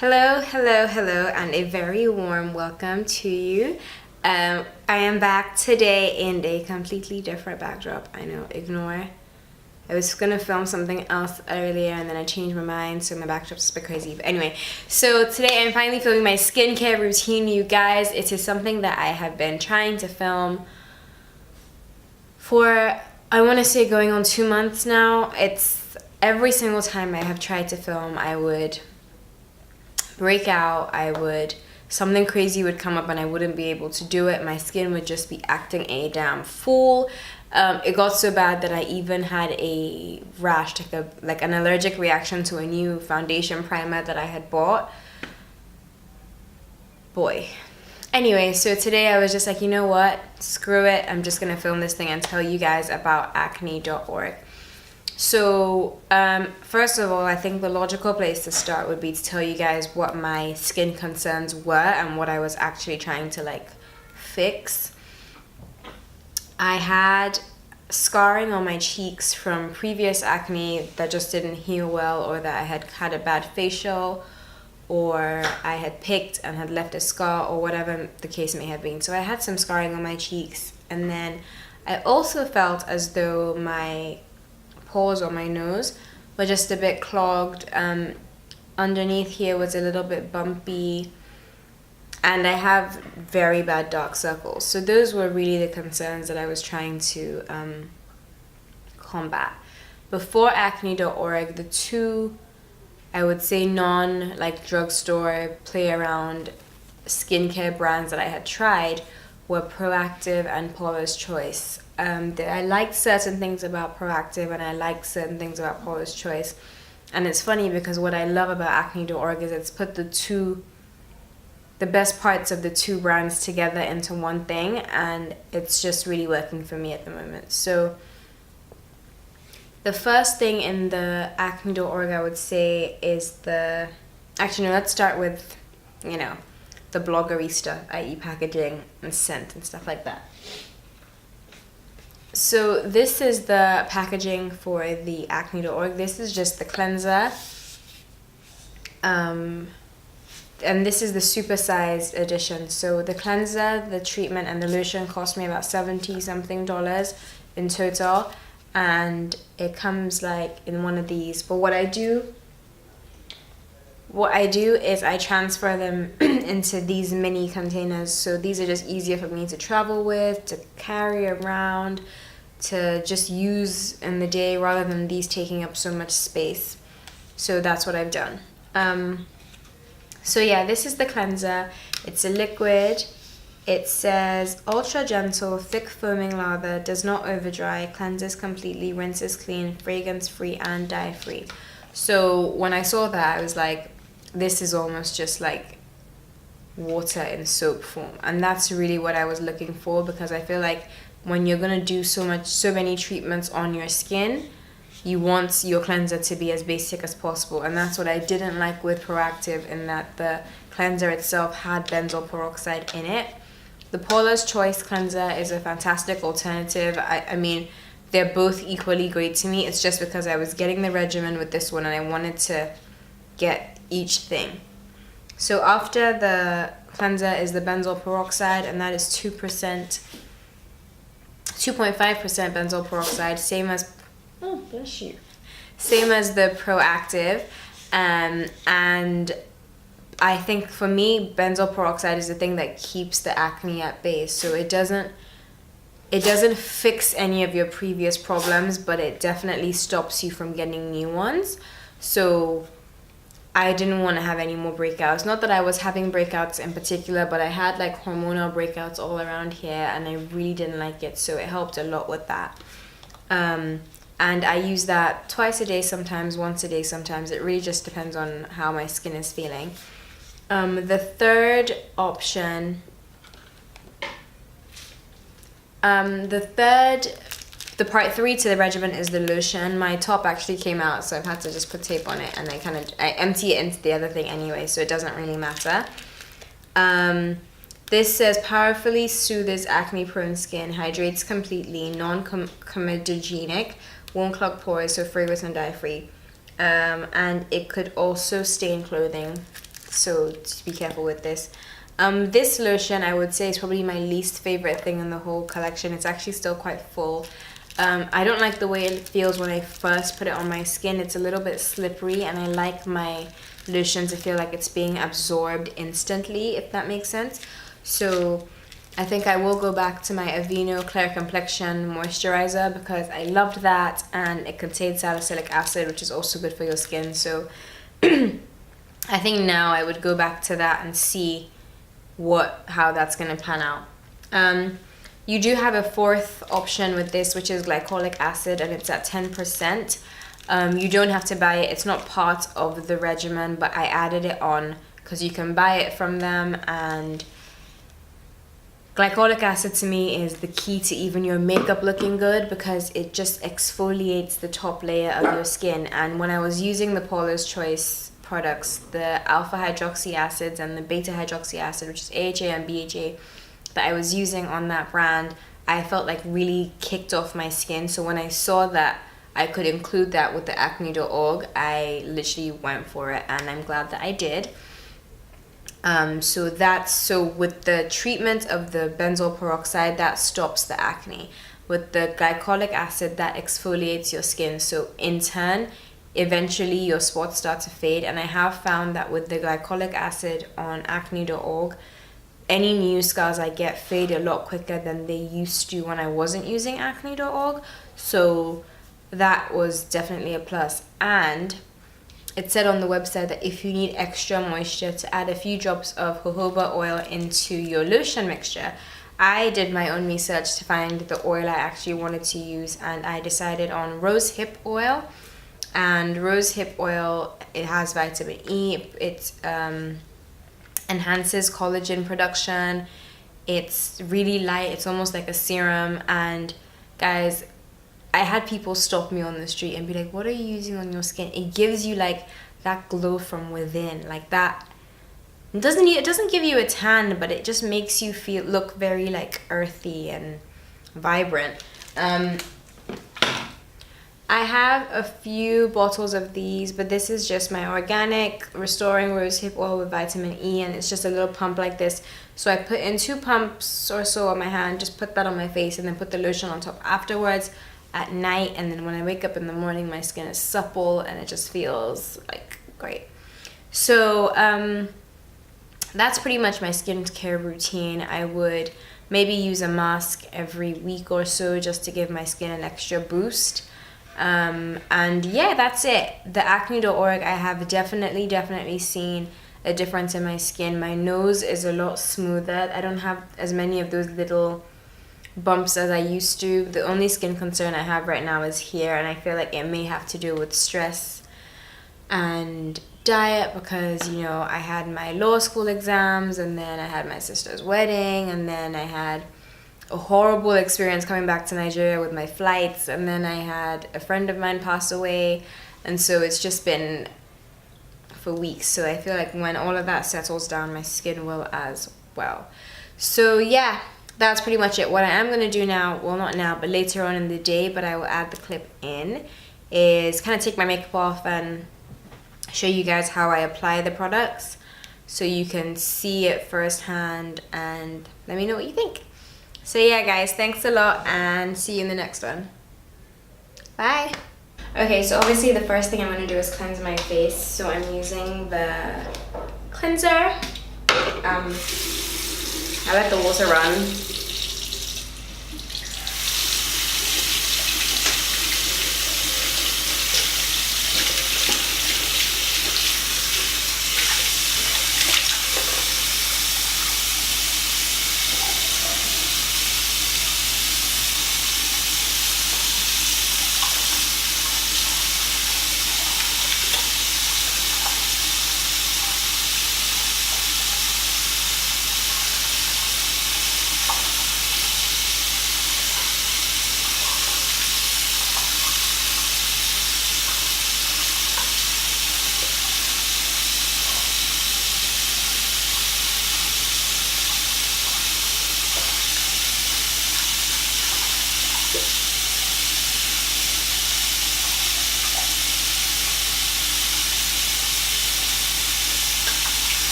Hello, hello, hello, and a very warm welcome to you. I am back today in a completely different backdrop. I know, ignore. I was gonna film something else earlier and then I changed my mind, so my backdrop's a bit crazy. But anyway, so today I'm finally filming my skincare routine, you guys. It is something that I have been trying to film for, I wanna say, going on 2 months now. It's every single time I have tried to film, I would break out, something crazy would come up and I wouldn't be able to do it. My skin would just be acting a damn fool. It got so bad that I even had a rash, like an allergic reaction to a new foundation primer that I had bought. Boy. Anyway, so today I was just like, you know what? Screw it. I'm just gonna film this thing and tell you guys about acne.org. So, first of all, I think the logical place to start would be to tell you guys what my skin concerns were and what I was actually trying to fix. I had scarring on my cheeks from previous acne that just didn't heal well, or that I had had a bad facial, or I had picked and had left a scar, or whatever the case may have been. So I had some scarring on my cheeks, and then I also felt as though my pores on my nose were just a bit clogged. Underneath here was a little bit bumpy, and I have very bad dark circles. So those were really the concerns that I was trying to combat. Before acne.org, the two, I would say, drugstore play around skincare brands that I had tried were Proactive and Paula's Choice. I liked certain things about Proactive and I liked certain things about Paula's Choice. And it's funny because what I love about acne.org is it's put the best parts of the two brands together into one thing, and it's just really working for me at the moment. So the first thing in the acne.org I would say is let's start with, the bloggerista, i.e. packaging and scent and stuff like that. So this is the packaging for the acne.org. This is just the cleanser. And this is the supersized edition. So the cleanser, the treatment, and the lotion cost me about $70 something in total. And it comes in one of these. But what I do is I transfer them into these mini containers. So these are just easier for me to travel with, to carry around, to just use in the day rather than these taking up so much space. So that's what I've done. So yeah, this is the cleanser. It's a liquid. It says ultra gentle, thick foaming lather, does not over dry, cleanses completely, rinses clean, fragrance free and dye free. So when I saw that, I was like, this is almost just like water in soap form. And that's really what I was looking for, because I feel like when you're gonna do so many treatments on your skin, you want your cleanser to be as basic as possible. And that's what I didn't like with Proactive, in that the cleanser itself had benzoyl peroxide in it. The Paula's Choice cleanser is a fantastic alternative. I mean, they're both equally great to me. It's just because I was getting the regimen with this one and I wanted to get each thing. So after the cleanser is the benzoyl peroxide, and that is 2.5% benzoyl peroxide, same as the Proactive. And I think for me, benzoyl peroxide is the thing that keeps the acne at bay. So it doesn't fix any of your previous problems, but it definitely stops you from getting new ones. So I didn't want to have any more breakouts. Not that I was having breakouts in particular, but I had hormonal breakouts all around here and I really didn't like it. So it helped a lot with that. And I use that twice a day sometimes, once a day sometimes. It really just depends on how my skin is feeling. The third option, the part 3 to the regimen is the lotion. My top actually came out, so I've had to just put tape on it, and I empty it into the other thing anyway, so it doesn't really matter. This says powerfully soothes acne prone skin, hydrates completely, non-comedogenic, won't clog pores, so fragrance and dye free. And it could also stain clothing. so just be careful with this. This lotion I would say is probably my least favorite thing in the whole collection. It's actually still quite full. I don't like the way it feels when I first put it on my skin. It's a little bit slippery, and I like my lotion to feel like it's being absorbed instantly, if that makes sense. So I think I will go back to my Aveeno Clear Complexion moisturizer because I loved that, and it contains salicylic acid, which is also good for your skin. So I think now I would go back to that and see how that's gonna pan out. You do have a fourth option with this, which is glycolic acid, and it's at 10%. You don't have to buy it. It's not part of the regimen, but I added it on because you can buy it from them. And glycolic acid to me is the key to even your makeup looking good, because it just exfoliates the top layer of your skin. And when I was using the Paula's Choice products, the alpha hydroxy acids and the beta hydroxy acid, which is AHA and BHA, that I was using on that brand, I felt like really kicked off my skin. So when I saw that I could include that with the acne.org, I literally went for it, and I'm glad that I did. So with the treatment of the benzoyl peroxide, that stops the acne. With the glycolic acid, that exfoliates your skin. So in turn, eventually your spots start to fade. And I have found that with the glycolic acid on acne.org, any new scars I get fade a lot quicker than they used to when I wasn't using acne.org. So that was definitely a plus. And it said on the website that if you need extra moisture, to add a few drops of jojoba oil into your lotion mixture. I did my own research to find the oil I actually wanted to use, and I decided on rose hip oil. And rose hip oil, it has vitamin E. It enhances collagen production. It's really light. It's almost like a serum. And guys, I had people stop me on the street and be like, what are you using on your skin? It gives you like that glow from within, like that. It doesn't give you a tan, but it just makes you look very like earthy and vibrant. I have a few bottles of these, but this is just my organic restoring rose hip oil with vitamin E, and it's just a little pump like this. So I put in 2 pumps or so on my hand, just put that on my face, and then put the lotion on top afterwards at night. And then when I wake up in the morning, my skin is supple and it just feels like great. So that's pretty much my skincare routine. I would maybe use a mask every week or so just to give my skin an extra boost. And yeah, that's it. The acne.org, I have definitely seen a difference in my skin. My nose is a lot smoother. I don't have as many of those little bumps as I used to. The only skin concern I have right now is here, and I feel like it may have to do with stress and diet, because you know, I had my law school exams, and then I had my sister's wedding, and then I had a horrible experience coming back to Nigeria with my flights, and then I had a friend of mine pass away, and so it's just been for weeks. So I feel like when all of that settles down, my skin will as well. So yeah, that's pretty much it. What I am going to do now, well not now, but later on in the day, but I will add the clip in, is kind of take my makeup off and show you guys how I apply the products so you can see it firsthand and let me know what you think. So yeah guys, thanks a lot and see you in the next one. Bye! Okay, so obviously the first thing I'm going to do is cleanse my face. So I'm using the cleanser. I let the water run.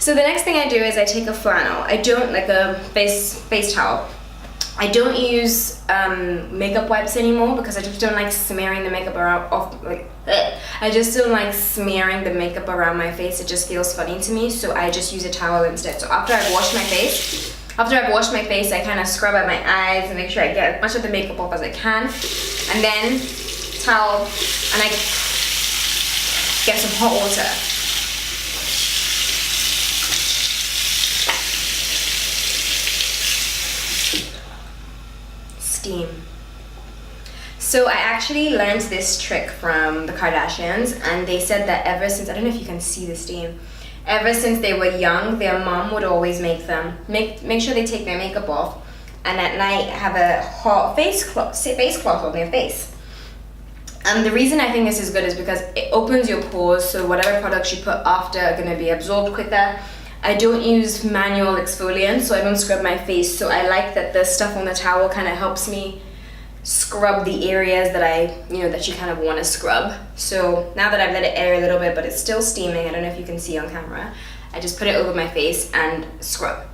So the next thing I do is I take a flannel. I don't, like a face towel. I don't use makeup wipes anymore because I just don't like smearing the makeup around I just don't like smearing the makeup around my face. It just feels funny to me, so I just use a towel instead. So after I've washed my face, I kind of scrub out my eyes and make sure I get as much of the makeup off as I can, and then towel, and I get some hot water. Steam. So I actually learned this trick from the Kardashians, and they said that ever since, I don't know if you can see the steam, ever since they were young, their mom would always make them make sure they take their makeup off, and at night have a hot face cloth on their face. And the reason I think this is good is because it opens your pores, so whatever products you put after are going to be absorbed quicker. I don't use manual exfoliant, so I don't scrub my face, so I like that the stuff on the towel kind of helps me scrub the areas that that you kind of want to scrub. So now that I've let it air a little bit, but it's still steaming, I don't know if you can see on camera, I just put it over my face and scrub.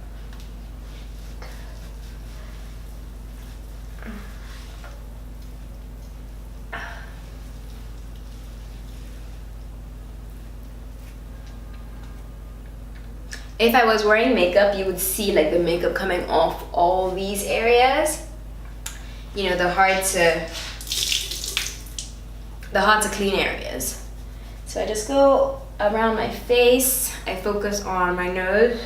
If I was wearing makeup, you would see like the makeup coming off all these areas. You know, the hard to clean areas. So I just go around my face. I focus on my nose.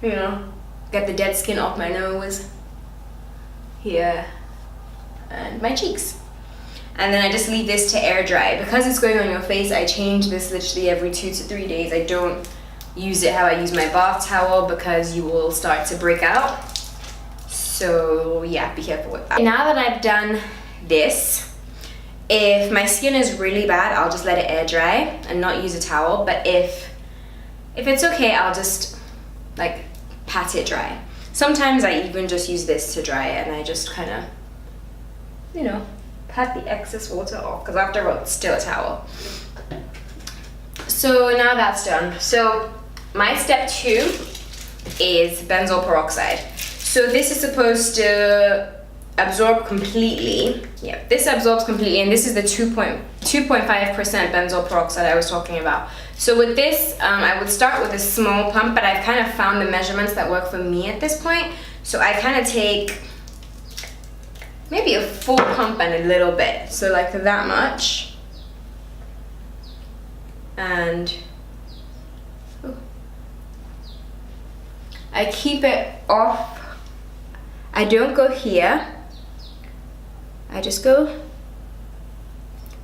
You know, get the dead skin off my nose. Here. And my cheeks. And then I just leave this to air dry. Because it's going on your face, I change this literally every 2 to 3 days. I don't use it how I use my bath towel because you will start to break out. So yeah, be careful with that. Now that I've done this, if my skin is really bad, I'll just let it air dry and not use a towel. But if it's okay, I'll just like pat it dry. Sometimes I even just use this to dry it, and I just kind of, you know, pat the excess water off, because after all, it's still a towel. So now that's done. So my step 2 is benzoyl peroxide. So this is supposed to absorb completely. Yeah, this absorbs completely, and this is the 2.5% benzoyl peroxide I was talking about. So with this, I would start with a small pump, but I've kind of found the measurements that work for me at this point. So I kind of take maybe a full pump and a little bit. So like that much. And I keep it off. I don't go here. I just go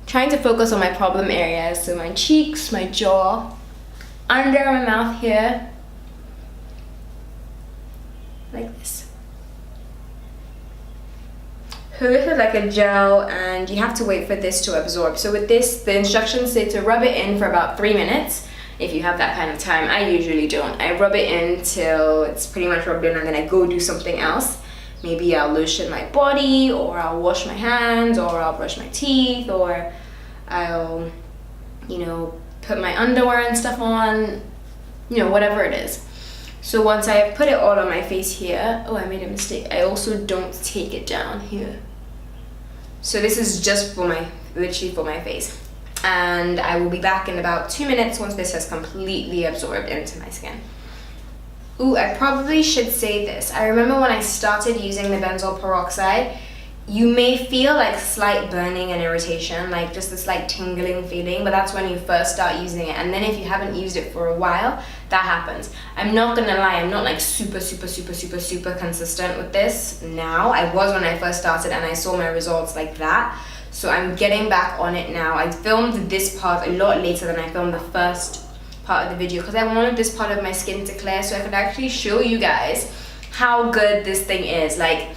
trying to focus on my problem areas. So my cheeks, my jaw, under my mouth here, like this. So this is like a gel, and you have to wait for this to absorb. So with this, the instructions say to rub it in for about 3 minutes. If you have that kind of time. I usually don't. I rub it in till it's pretty much rubbed in, and then I go do something else. Maybe I'll lotion my body, or I'll wash my hands, or I'll brush my teeth, or I'll, you know, put my underwear and stuff on, you know, whatever it is. So once I have put it all on my face here, oh, I made a mistake. I also don't take it down here. So this is just for literally for my face. And I will be back in about 2 minutes once this has completely absorbed into my skin. Ooh, I probably should say this. I remember when I started using the benzoyl peroxide, you may feel like slight burning and irritation, like just this like tingling feeling, but that's when you first start using it. And then if you haven't used it for a while, that happens. I'm not gonna lie, I'm not like super consistent with this now. I was when I first started, and I saw my results like that. So I'm getting back on it now. I filmed this part a lot later than I filmed the first part of the video, because I wanted this part of my skin to clear so I could actually show you guys how good this thing is. Like,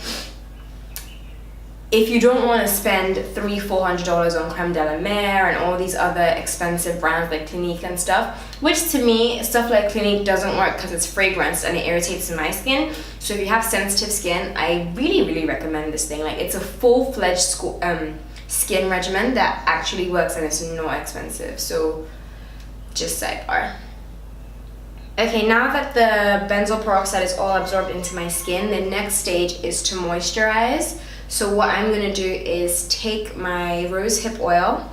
if you don't want to spend $300-400 on creme de la mer and all these other expensive brands like Clinique and stuff, which to me, stuff like Clinique doesn't work because it's fragrance and it irritates my skin. So if you have sensitive skin, I really recommend this thing. Like, it's a full-fledged skin regimen that actually works, and it's not expensive. So just sidebar. Okay, now that the benzoyl peroxide is all absorbed into my skin, the next stage is to moisturize. So what I'm gonna do is take my rosehip oil.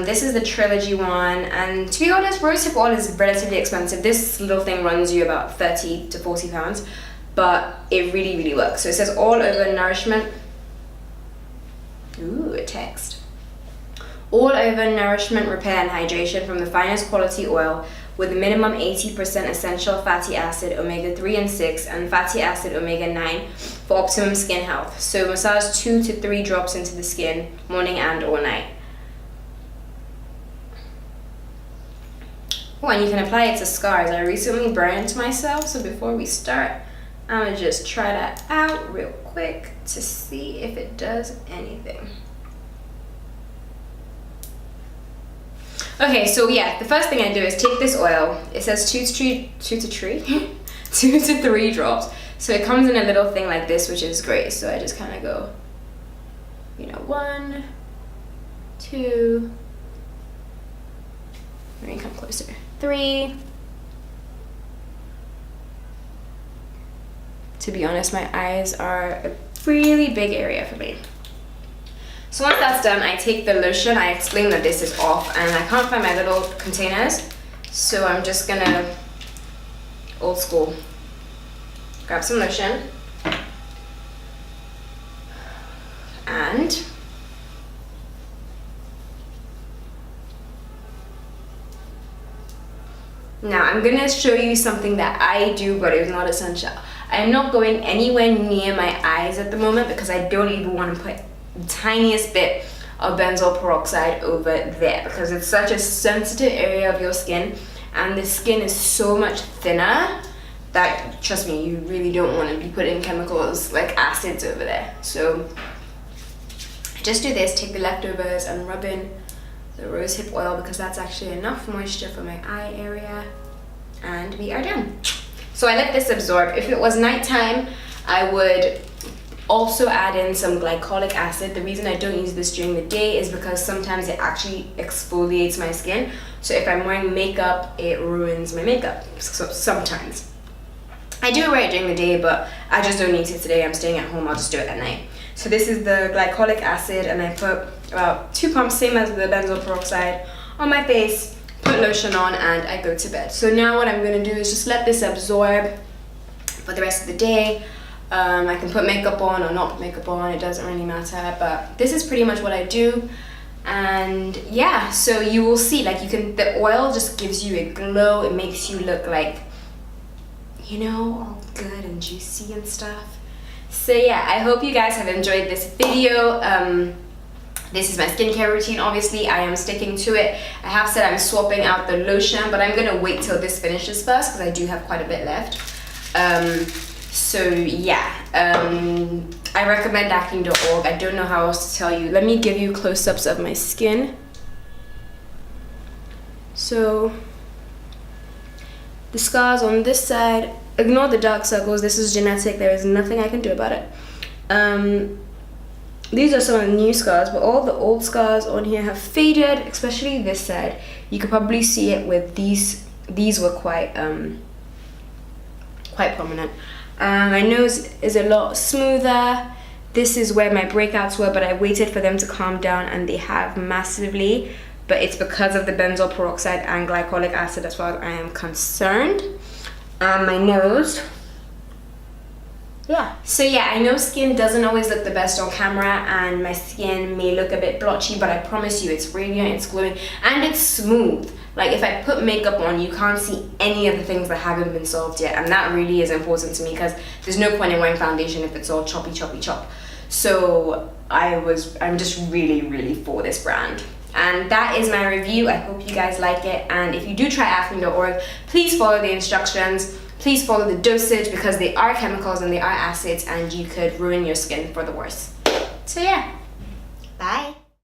This is the Trilogy one, and to be honest, rosehip oil is relatively expensive. This little thing runs you about 30 to 40 pounds, but it really, really works. So it says all over nourishment. Ooh, a text. All over nourishment, repair and hydration from the finest quality oil with a minimum 80% essential fatty acid, omega-3 and 6, and fatty acid omega-9 for optimum skin health. So massage 2 to 3 drops into the skin, morning and or night. Oh, and you can apply it to scars. I recently burned myself, so before we start, I'm gonna just try that out real quick to see if it does anything. Okay, so yeah, the first thing I do is take this oil. It says 2 to 3 drops. So it comes in a little thing like this, which is great. So I just kind of go, you know, 1, 2, let me come closer, 3. To be honest, my eyes are a really big area for me. So once that's done, I take the lotion. I explained that this is off and I can't find my little containers. So I'm just gonna, old school, grab some lotion. And now I'm gonna show you something that I do, but it's not essential. I'm not going anywhere near my eyes at the moment because I don't even want to put the tiniest bit of benzoyl peroxide over there because it's such a sensitive area of your skin and the skin is so much thinner that, trust me, you really don't want to be putting chemicals like acids over there. So just do this, take the leftovers and rub in the rosehip oil because that's actually enough moisture for my eye area, and we are done. So I let this absorb. If it was nighttime, I would also add in some glycolic acid. The reason I don't use this during the day is because sometimes it actually exfoliates my skin. So if I'm wearing makeup, it ruins my makeup. So sometimes. I do wear it during the day, but I just don't need to today. I'm staying at home, I'll just do it at night. So this is the glycolic acid, and I put about 2 pumps, same as the benzoyl peroxide, on my face, put lotion on, and I go to bed. So now what I'm gonna do is just let this absorb for the rest of the day. I can put makeup on or not put makeup on, it doesn't really matter, but this is pretty much what I do. And yeah, so you will see, like, the oil just gives you a glow. It makes you look like, you know, all good and juicy and stuff. So yeah, I hope you guys have enjoyed this video. This is my skincare routine. Obviously, I am sticking to it. I have said I'm swapping out the lotion, but I'm gonna wait till this finishes first because I do have quite a bit left. So yeah, I recommend ACNE.org. I don't know how else to tell you. Let me give you close-ups of my skin. So the scars on this side, ignore the dark circles. This is genetic. There is nothing I can do about it. These are some of the new scars, but all the old scars on here have faded, especially this side. You could probably see it with these. These were quite prominent. My nose is a lot smoother. This is where my breakouts were, but I waited for them to calm down, and they have massively. But it's because of the benzoyl peroxide and glycolic acid as far as I am concerned. My nose. Yeah. So yeah, I know skin doesn't always look the best on camera, and my skin may look a bit blotchy, but I promise you it's radiant, it's glowing, and it's smooth. Like, if I put makeup on, you can't see any of the things that haven't been solved yet, and that really is important to me because there's no point in wearing foundation if it's all choppy, choppy, chop. So I'm just really, really for this brand. And that is my review. I hope you guys like it, and if you do try ACNE.org, please follow the instructions. Please follow the dosage because they are chemicals and they are acids, and you could ruin your skin for the worse. So yeah, bye.